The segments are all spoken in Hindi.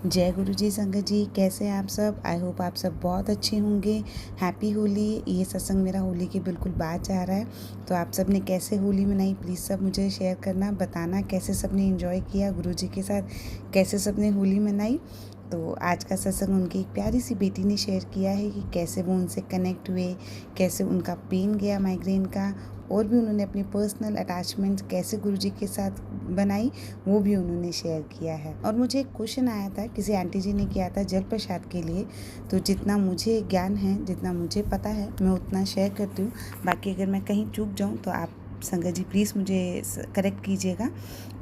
जय गुरु जी संगत जी, कैसे हैं आप सब। आई होप आप सब बहुत अच्छे होंगे। हैप्पी होली। ये सत्संग मेरा होली के बिल्कुल बाद जा रहा है, तो आप सब ने कैसे होली मनाई प्लीज़ सब मुझे शेयर करना, बताना कैसे सब ने एंजॉय किया गुरु जी के साथ, कैसे सब ने होली मनाई। तो आज का सत्संग उनकी एक प्यारी सी बेटी ने शेयर किया है कि कैसे वो उनसे कनेक्ट हुए, कैसे उनका पेन गया माइग्रेन का, और भी उन्होंने अपनी पर्सनल अटैचमेंट कैसे गुरुजी के साथ बनाई वो भी उन्होंने शेयर किया है। और मुझे एक क्वेश्चन आया था, किसी आंटी जी ने किया था जल प्रसाद के लिए, तो जितना मुझे ज्ञान है, जितना मुझे पता है, मैं उतना शेयर करती हूँ। बाकी अगर मैं कहीं चूक जाऊँ तो आप संगत जी प्लीज़ मुझे करेक्ट कीजिएगा।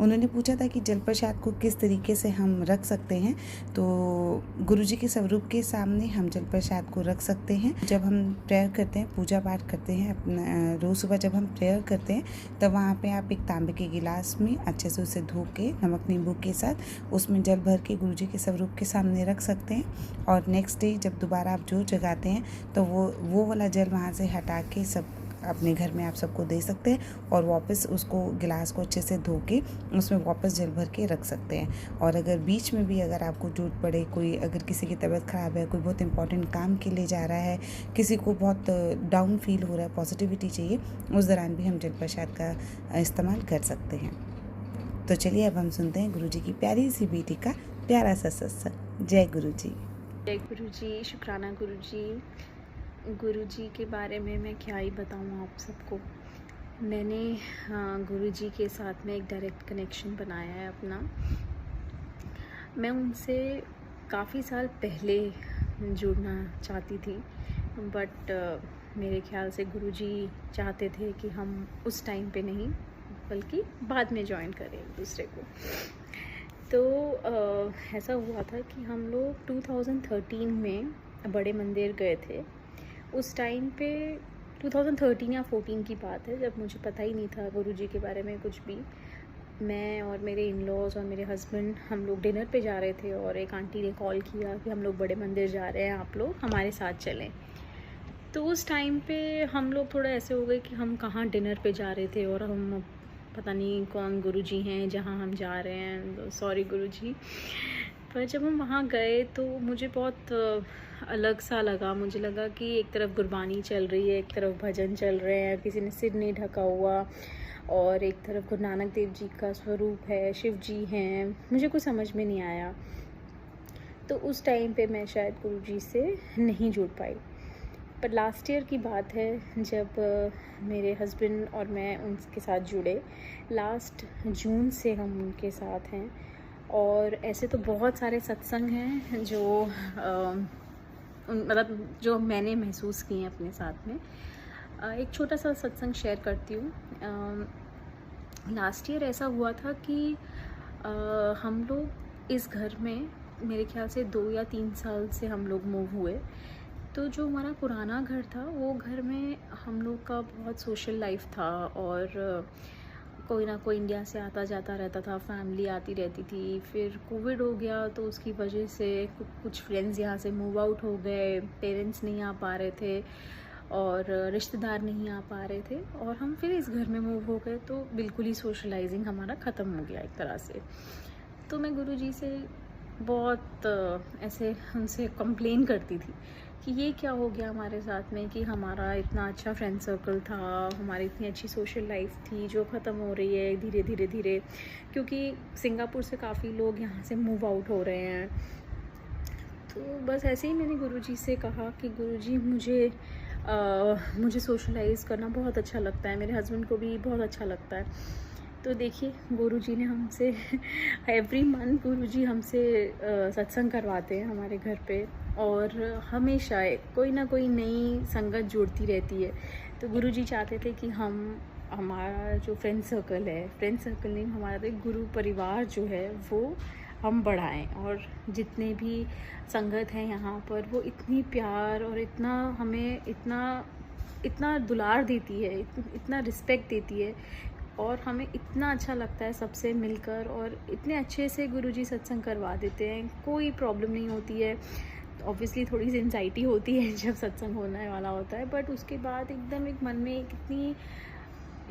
उन्होंने पूछा था कि जल प्रसाद को किस तरीके से हम रख सकते हैं, तो गुरुजी के स्वरूप के सामने हम जल प्रसाद को रख सकते हैं। जब हम प्रेयर करते हैं, पूजा पाठ करते हैं, अपना रोज़ सुबह जब हम प्रेयर करते हैं तब वहाँ पे आप एक तांबे के गिलास में अच्छे से उसे धो के नमक नींबू के साथ उसमें जल भर के गुरुजी के स्वरूप के सामने रख सकते हैं। और नेक्स्ट डे जब दोबारा आप जोत जगाते हैं तो वो वाला जल वहाँ से हटा के सब अपने घर में आप सबको दे सकते हैं, और वापस उसको गिलास को अच्छे से धो के उसमें वापस जल भर के रख सकते हैं। और अगर बीच में भी अगर आपको जरूरत पड़े, कोई अगर किसी की तबीयत ख़राब है, कोई बहुत इंपॉर्टेंट काम के लिए जा रहा है, किसी को बहुत डाउन फील हो रहा है, पॉजिटिविटी चाहिए, उस दौरान भी हम जल प्रसाद का इस्तेमाल कर सकते हैं। तो चलिए अब हम सुनते हैं गुरुजी की प्यारी सी बेटी का प्यारा सा सत्संग। जय गुरु जी। जय गुरु जी, शुक्राना गुरु जी। गुरु जी के बारे में मैं क्या ही बताऊँ आप सबको। मैंने गुरु जी के साथ में एक डायरेक्ट कनेक्शन बनाया है अपना। मैं उनसे काफ़ी साल पहले जुड़ना चाहती थी, बट मेरे ख्याल से गुरु जी चाहते थे कि हम उस टाइम पे नहीं बल्कि बाद में ज्वाइन करें एक दूसरे को। तो ऐसा हुआ था कि हम लोग 2013 में बड़े मंदिर गए थे। उस टाइम पे 2013 या 14 की बात है, जब मुझे पता ही नहीं था गुरुजी के बारे में कुछ भी। मैं और मेरे इन-लॉज़ और मेरे हस्बैंड हम लोग डिनर पे जा रहे थे और एक आंटी ने कॉल किया कि हम लोग बड़े मंदिर जा रहे हैं, आप लोग हमारे साथ चलें। तो उस टाइम पे हम लोग थोड़ा ऐसे हो गए कि हम कहाँ डिनर पे जा रहे थे और हम पता नहीं कौन गुरुजी हैं जहाँ हम जा रहे हैं, सॉरी गुरुजी। पर जब हम वहाँ गए तो मुझे बहुत अलग सा लगा। मुझे लगा कि एक तरफ गुरबानी चल रही है, एक तरफ भजन चल रहे हैं, किसी ने सिर नहीं ढका हुआ, और एक तरफ गुरु नानक देव जी का स्वरूप है, शिव जी हैं। मुझे कुछ समझ में नहीं आया। तो उस टाइम पे मैं शायद गुरुजी से नहीं जुड़ पाई। पर लास्ट ईयर की बात है जब मेरे हस्बैंड और मैं उनके साथ जुड़े। लास्ट जून से हम उनके साथ हैं। और ऐसे तो बहुत सारे सत्संग हैं जो मतलब जो मैंने महसूस किए हैं अपने साथ में। एक छोटा सा सत्संग शेयर करती हूँ। लास्ट ईयर ऐसा हुआ था कि हम लोग इस घर में मेरे ख्याल से 2 या 3 साल से हम लोग मूव हुए। तो जो हमारा पुराना घर था वो घर में हम लोग का बहुत सोशल लाइफ था, और कोई ना कोई इंडिया से आता जाता रहता था, फैमिली आती रहती थी। फिर कोविड हो गया तो उसकी वजह से कुछ फ्रेंड्स यहाँ से मूव आउट हो गए, पेरेंट्स नहीं आ पा रहे थे और रिश्तेदार नहीं आ पा रहे थे, और हम फिर इस घर में मूव हो गए। तो बिल्कुल ही सोशलाइजिंग हमारा ख़त्म हो गया एक तरह से। तो मैं गुरुजी से बहुत ऐसे उनसे कंप्लेन करती थी कि ये क्या हो गया हमारे साथ में, कि हमारा इतना अच्छा फ्रेंड सर्कल था, हमारी इतनी अच्छी सोशल लाइफ थी जो ख़त्म हो रही है धीरे धीरे धीरे, क्योंकि सिंगापुर से काफ़ी लोग यहाँ से मूव आउट हो रहे हैं। तो बस ऐसे ही मैंने गुरुजी से कहा कि गुरुजी मुझे सोशलाइज़ करना बहुत अच्छा लगता है, मेरे हस्बैंड को भी बहुत अच्छा लगता है। तो देखिए गुरुजी ने हमसे एवरी मंथ गुरुजी हमसे सत्संग करवाते हैं हमारे घर पे, और हमेशा कोई ना कोई नई संगत जुड़ती रहती है। तो गुरुजी चाहते थे कि हमारा जो फ्रेंड सर्कल नहीं, हमारा तो एक गुरु परिवार जो है वो हम बढ़ाएं, और जितने भी संगत हैं यहाँ पर वो इतनी प्यार और इतना हमें इतना दुलार देती है, इतना रिस्पेक्ट देती है, और हमें इतना अच्छा लगता है सबसे मिलकर, और इतने अच्छे से गुरुजी सत्संग करवा देते हैं, कोई प्रॉब्लम नहीं होती है। ऑब्वियसली थोड़ी सी एंजाइटी होती है जब सत्संग होने वाला होता है, बट उसके बाद एकदम एक मन में कितनी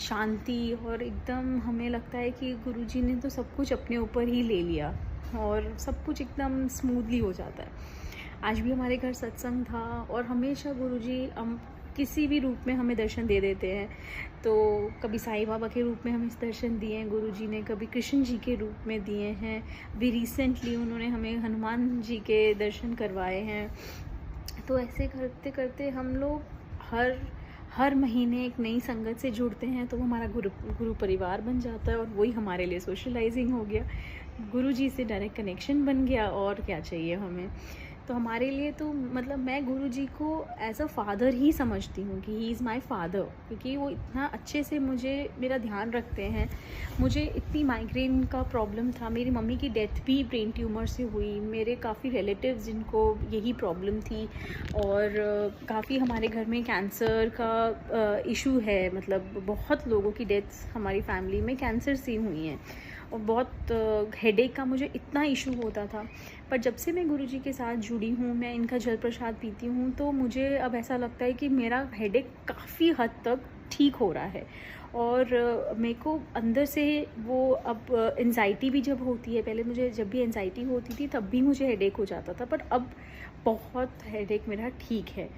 शांति, और एकदम हमें लगता है कि गुरुजी ने तो सब कुछ अपने ऊपर ही ले लिया। और सब कुछ एकदम स्मूथली हो जाता है। आज भी हमारे घर सत्संग था और हमेशा गुरुजी हम किसी भी रूप में हमें दर्शन दे देते हैं। तो कभी साईं बाबा के रूप में हमें दर्शन दिए हैं गुरुजी ने, कभी कृष्ण जी के रूप में दिए हैं, अभी रिसेंटली उन्होंने हमें हनुमान जी के दर्शन करवाए हैं। तो ऐसे करते करते हम लोग हर महीने एक नई संगत से जुड़ते हैं, तो वो हमारा गुरु परिवार बन जाता है और वही हमारे लिए सोशलाइजिंग हो गया, गुरुजी से डायरेक्ट कनेक्शन बन गया। और क्या चाहिए हमें। तो हमारे लिए तो मतलब मैं गुरुजी को एज अ फादर ही समझती हूँ कि ही इज़ माय फादर, क्योंकि वो इतना अच्छे से मेरा ध्यान रखते हैं। मुझे इतनी माइग्रेन का प्रॉब्लम था, मेरी मम्मी की डेथ भी ब्रेन ट्यूमर से हुई, मेरे काफ़ी रिलेटिव्स जिनको यही प्रॉब्लम थी, और काफ़ी हमारे घर में कैंसर का इशू है। मतलब बहुत लोगों की डेथ्स हमारी फैमिली में कैंसर से हुई हैं, और बहुत हेडेक का मुझे इतना इशू होता था। पर जब से मैं गुरुजी के साथ जुड़ी हूँ, मैं इनका जल प्रसाद पीती हूँ, तो मुझे अब ऐसा लगता है कि मेरा हेडेक काफ़ी हद तक ठीक हो रहा है। और मेरे को अंदर से वो अब एंजाइटी भी जब होती है, पहले मुझे जब भी एंजाइटी होती थी तब भी मुझे हेडेक हो जाता था, पर अब बहुत हेडेक मेरा ठीक है।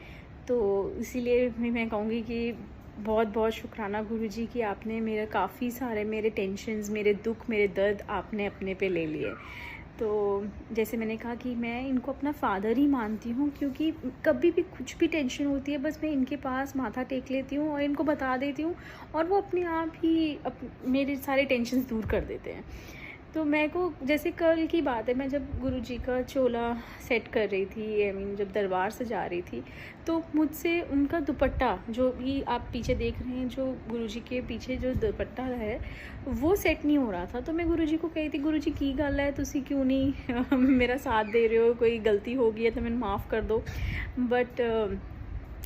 तो इसीलिए मैं कहूँगी कि बहुत बहुत शुक्राना गुरुजी कि आपने मेरा काफ़ी सारे मेरे टेंशन्स, मेरे दुख, मेरे दर्द आपने अपने पे ले लिए। तो जैसे मैंने कहा कि मैं इनको अपना फ़ादर ही मानती हूँ, क्योंकि कभी भी कुछ भी टेंशन होती है बस मैं इनके पास माथा टेक लेती हूँ और इनको बता देती हूँ, और वो अपने आप ही मेरे सारे टेंशन्स दूर कर देते हैं। तो मेरे को जैसे कल की बात है, मैं जब गुरुजी का चोला सेट कर रही थी, आई मीन जब दरबार सजा रही थी, तो मुझसे उनका दुपट्टा जो भी आप पीछे देख रहे हैं, जो गुरुजी के पीछे जो दुपट्टा है वो सेट नहीं हो रहा था। तो मैं गुरुजी को कही थी, गुरुजी की गल है, तुसी क्यों नहीं मेरा साथ दे रहे हो, कोई गलती हो गई है तो मैंने माफ़ कर दो। बट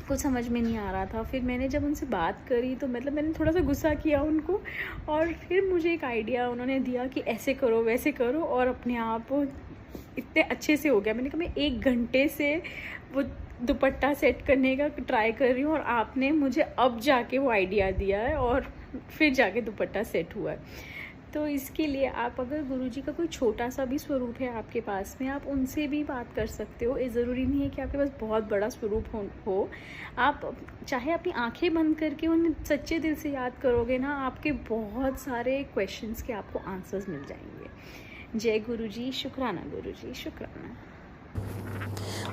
कुछ समझ में नहीं आ रहा था। फिर मैंने जब उनसे बात करी तो मतलब मैंने थोड़ा सा गुस्सा किया उनको, और फिर मुझे एक आइडिया उन्होंने दिया कि ऐसे करो वैसे करो, और अपने आप इतने अच्छे से हो गया। मैंने कहा मैं 1 घंटे से वो दुपट्टा सेट करने का ट्राई कर रही हूँ, और आपने मुझे अब जाके वो आइडिया दिया है, और फिर जाके दुपट्टा सेट हुआ है। तो इसके लिए आप अगर गुरुजी का कोई छोटा सा भी स्वरूप है आपके पास में, आप उनसे भी बात कर सकते हो। ये ज़रूरी नहीं है कि आपके पास बहुत बड़ा स्वरूप हो। आप चाहे अपनी आंखें बंद करके उन्हें सच्चे दिल से याद करोगे ना, आपके बहुत सारे क्वेश्चंस के आपको आंसर्स मिल जाएंगे। जय गुरुजी, शुक्राना गुरुजी, शुक्राना।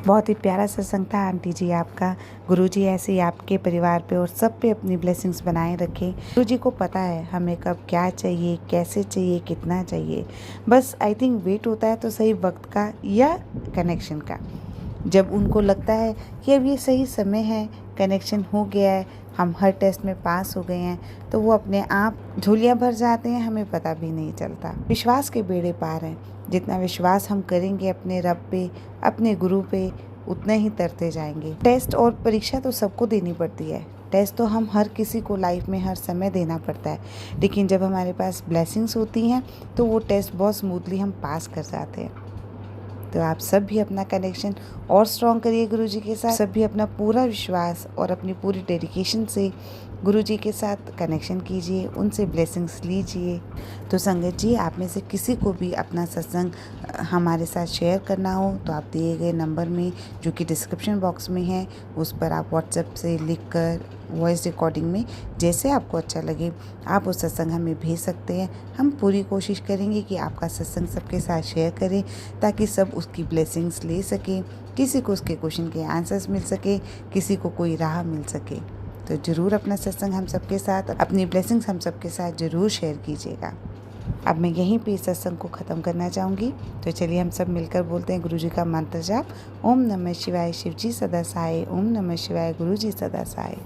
बहुत ही प्यारा सत्संग था आंटी जी आपका। गुरुजी ऐसे ही आपके परिवार पे और सब पे अपनी ब्लेसिंग्स बनाए रखें। गुरुजी को पता है हमें कब क्या चाहिए, कैसे चाहिए, कितना चाहिए। बस आई थिंक वेट होता है तो सही वक्त का या कनेक्शन का। जब उनको लगता है कि अब ये सही समय है, कनेक्शन हो गया है, हम हर टेस्ट में पास हो गए हैं, तो वो अपने आप झोलियाँ भर जाते हैं, हमें पता भी नहीं चलता। विश्वास के बेड़े पार हैं। जितना विश्वास हम करेंगे अपने रब पे, अपने गुरु पे, उतने ही तरते जाएंगे। टेस्ट और परीक्षा तो सबको देनी पड़ती है। टेस्ट तो हम हर किसी को लाइफ में हर समय देना पड़ता है, लेकिन जब हमारे पास ब्लेसिंग्स होती हैं तो वो टेस्ट बहुत स्मूथली हम पास कर जाते हैं। तो आप सब भी अपना कनेक्शन और स्ट्रॉन्ग करिए गुरुजी के साथ। सब भी अपना पूरा विश्वास और अपनी पूरी डेडिकेशन से गुरुजी के साथ कनेक्शन कीजिए, उनसे ब्लेसिंग्स लीजिए। तो संगत जी, आप में से किसी को भी अपना सत्संग हमारे साथ शेयर करना हो तो आप दिए गए नंबर में, जो कि डिस्क्रिप्शन बॉक्स में है, उस पर आप व्हाट्सएप से लिखकर वॉइस रिकॉर्डिंग में जैसे आपको अच्छा लगे आप उस सत्संग हमें भेज सकते हैं। हम पूरी कोशिश करेंगे कि आपका सत्संग सबके साथ शेयर करें, ताकि सब उसकी ब्लेसिंग्स ले सकें, किसी को उसके क्वेश्चन के आंसर्स मिल सके, किसी को कोई राह मिल सके। तो ज़रूर अपना सत्संग हम सबके साथ, अपनी ब्लेसिंग्स हम सबके साथ ज़रूर शेयर कीजिएगा। अब मैं यहीं पे इस सत्संग को ख़त्म करना चाहूँगी। तो चलिए हम सब मिलकर बोलते हैं गुरुजी का मंत्र जाप। ओम नमः शिवाय, शिवजी सदा सहाय। ओम नमः शिवाय, गुरुजी सदा सहाय।